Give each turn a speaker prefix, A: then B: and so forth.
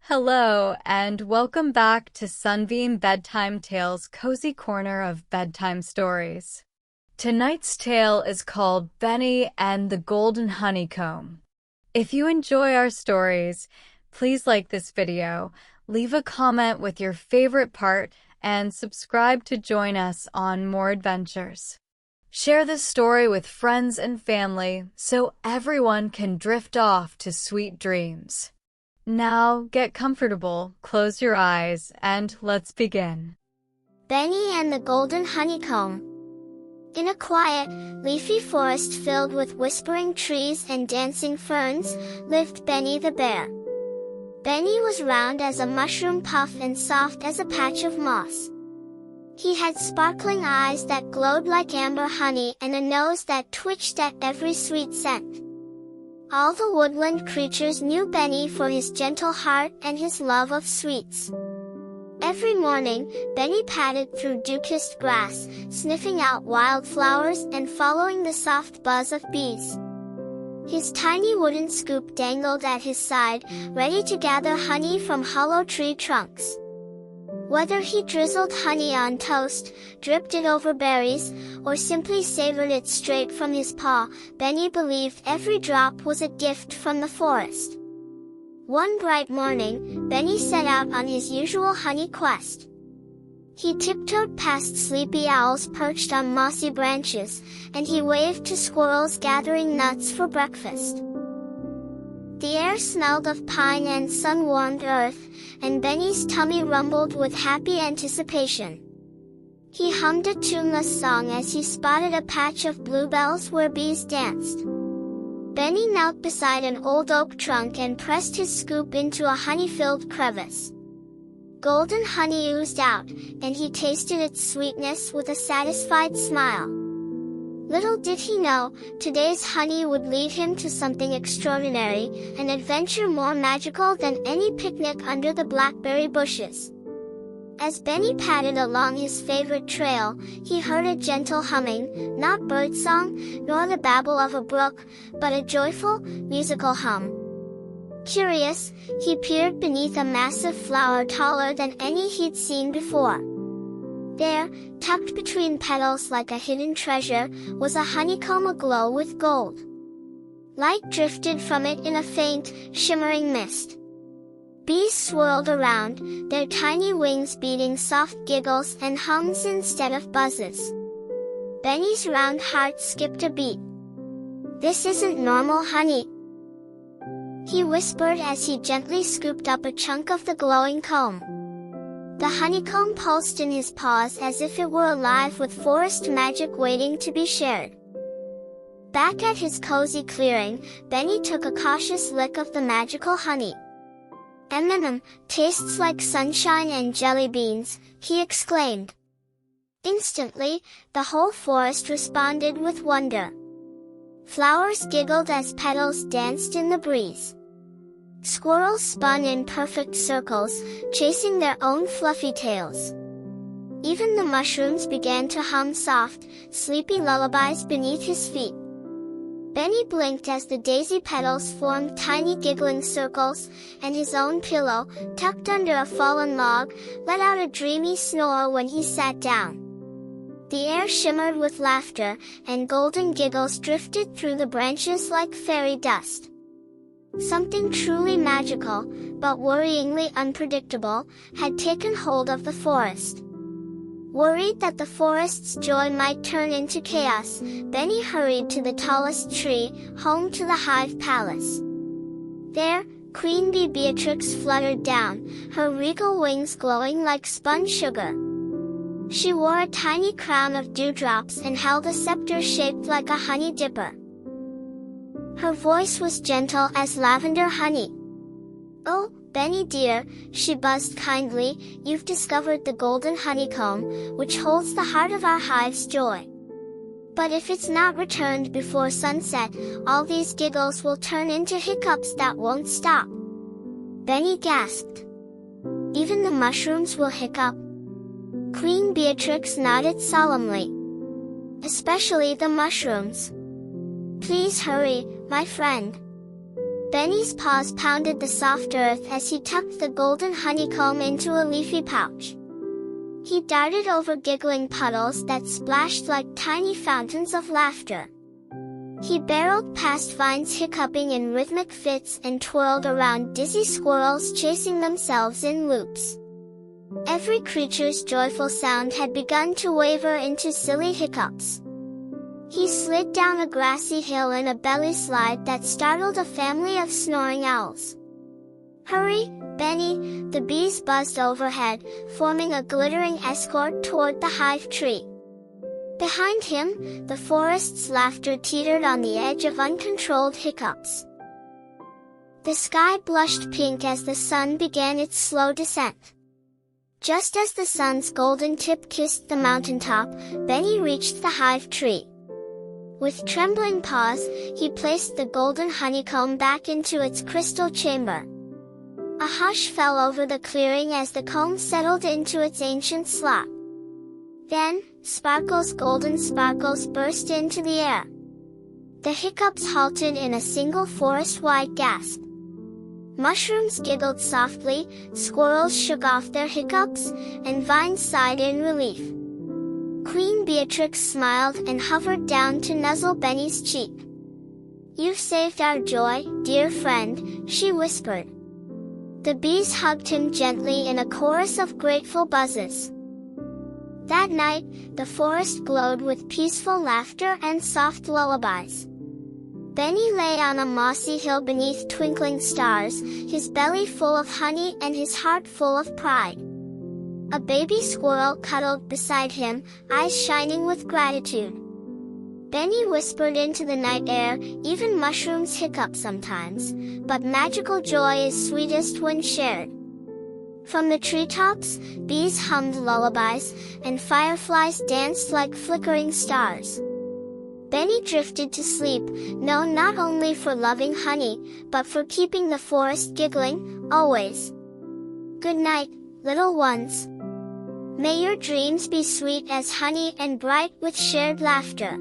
A: Hello, and welcome back to Sunbeam Bedtime Tales' cozy corner of bedtime stories. Tonight's tale is called Benny and the Golden Honeycomb. If you enjoy our stories, please like this video, leave a comment with your favorite part, and subscribe to join us on more adventures. Share this story with friends and family so everyone can drift off to sweet dreams. Now get comfortable, close your eyes, and let's begin.
B: Benny and the Golden Honeycomb. In a quiet, leafy forest filled with whispering trees and dancing ferns, lived Benny the bear. Benny was round as a mushroom puff and soft as a patch of moss. He had sparkling eyes that glowed like amber honey and a nose that twitched at every sweet scent. All the woodland creatures knew Benny for his gentle heart and his love of sweets. Every morning, Benny padded through dew-kissed grass, sniffing out wild flowers and following the soft buzz of bees. His tiny wooden scoop dangled at his side, ready to gather honey from hollow tree trunks. Whether he drizzled honey on toast, dripped it over berries, or simply savored it straight from his paw, Benny believed every drop was a gift from the forest. One bright morning, Benny set out on his usual honey quest. He tiptoed past sleepy owls perched on mossy branches, and he waved to squirrels gathering nuts for breakfast. The air smelled of pine and sun-warmed earth, and Benny's tummy rumbled with happy anticipation. He hummed a tuneless song as he spotted a patch of bluebells where bees danced. Benny knelt beside an old oak trunk and pressed his scoop into a honey-filled crevice. Golden honey oozed out, and he tasted its sweetness with a satisfied smile. Little did he know, today's honey would lead him to something extraordinary, an adventure more magical than any picnic under the blackberry bushes. As Benny padded along his favorite trail, he heard a gentle humming, not birdsong, nor the babble of a brook, but a joyful, musical hum. Curious, he peered beneath a massive flower taller than any he'd seen before. There, tucked between petals like a hidden treasure, was a honeycomb aglow with gold. Light drifted from it in a faint, shimmering mist. Bees swirled around, their tiny wings beating soft giggles and hums instead of buzzes. Benny's round heart skipped a beat. "This isn't normal honey," he whispered as he gently scooped up a chunk of the glowing comb. The honeycomb pulsed in his paws as if it were alive with forest magic waiting to be shared. Back at his cozy clearing, Benny took a cautious lick of the magical honey. Tastes like sunshine and jelly beans," he exclaimed. Instantly, the whole forest responded with wonder. Flowers giggled as petals danced in the breeze. Squirrels spun in perfect circles, chasing their own fluffy tails. Even the mushrooms began to hum soft, sleepy lullabies beneath his feet. Benny blinked as the daisy petals formed tiny giggling circles, and his own pillow, tucked under a fallen log, let out a dreamy snore when he sat down. The air shimmered with laughter, and golden giggles drifted through the branches like fairy dust. Something truly magical, but worryingly unpredictable, had taken hold of the forest. Worried that the forest's joy might turn into chaos, Benny hurried to the tallest tree, home to the hive palace. There, Queen Bee Beatrix fluttered down, her regal wings glowing like spun sugar. She wore a tiny crown of dewdrops and held a scepter shaped like a honey dipper. Her voice was gentle as lavender honey. "Oh, Benny dear," she buzzed kindly, "you've discovered the golden honeycomb, which holds the heart of our hive's joy. But if it's not returned before sunset, all these giggles will turn into hiccups that won't stop." Benny gasped. "Even the mushrooms will hiccup?" Queen Beatrix nodded solemnly. "Especially the mushrooms. Please hurry, my friend. Benny's paws pounded the soft earth as he tucked the golden honeycomb into a leafy pouch. He darted over giggling puddles that splashed like tiny fountains of laughter. He barreled past vines hiccuping in rhythmic fits and twirled around dizzy squirrels chasing themselves in loops. Every creature's joyful sound had begun to waver into silly hiccups. He slid down a grassy hill in a belly slide that startled a family of snoring owls. "Hurry, Benny!" the bees buzzed overhead, forming a glittering escort toward the hive tree. Behind him, the forest's laughter teetered on the edge of uncontrolled hiccups. The sky blushed pink as the sun began its slow descent. Just as the sun's golden tip kissed the mountaintop, Benny reached the hive tree. With trembling paws, he placed the golden honeycomb back into its crystal chamber. A hush fell over the clearing as the comb settled into its ancient slot. Then, golden sparkles burst into the air. The hiccups halted in a single forest-wide gasp. Mushrooms giggled softly, squirrels shook off their hiccups, and vines sighed in relief. Queen Beatrix smiled and hovered down to nuzzle Benny's cheek. "You've saved our joy, dear friend," she whispered. The bees hugged him gently in a chorus of grateful buzzes. That night, the forest glowed with peaceful laughter and soft lullabies. Benny lay on a mossy hill beneath twinkling stars, his belly full of honey and his heart full of pride. A baby squirrel cuddled beside him, eyes shining with gratitude. Benny whispered into the night air, "Even mushrooms hiccup sometimes, but magical joy is sweetest when shared." From the treetops, bees hummed lullabies, and fireflies danced like flickering stars. Benny drifted to sleep, known not only for loving honey, but for keeping the forest giggling, always. Good night, little ones. May your dreams be sweet as honey and bright with shared laughter.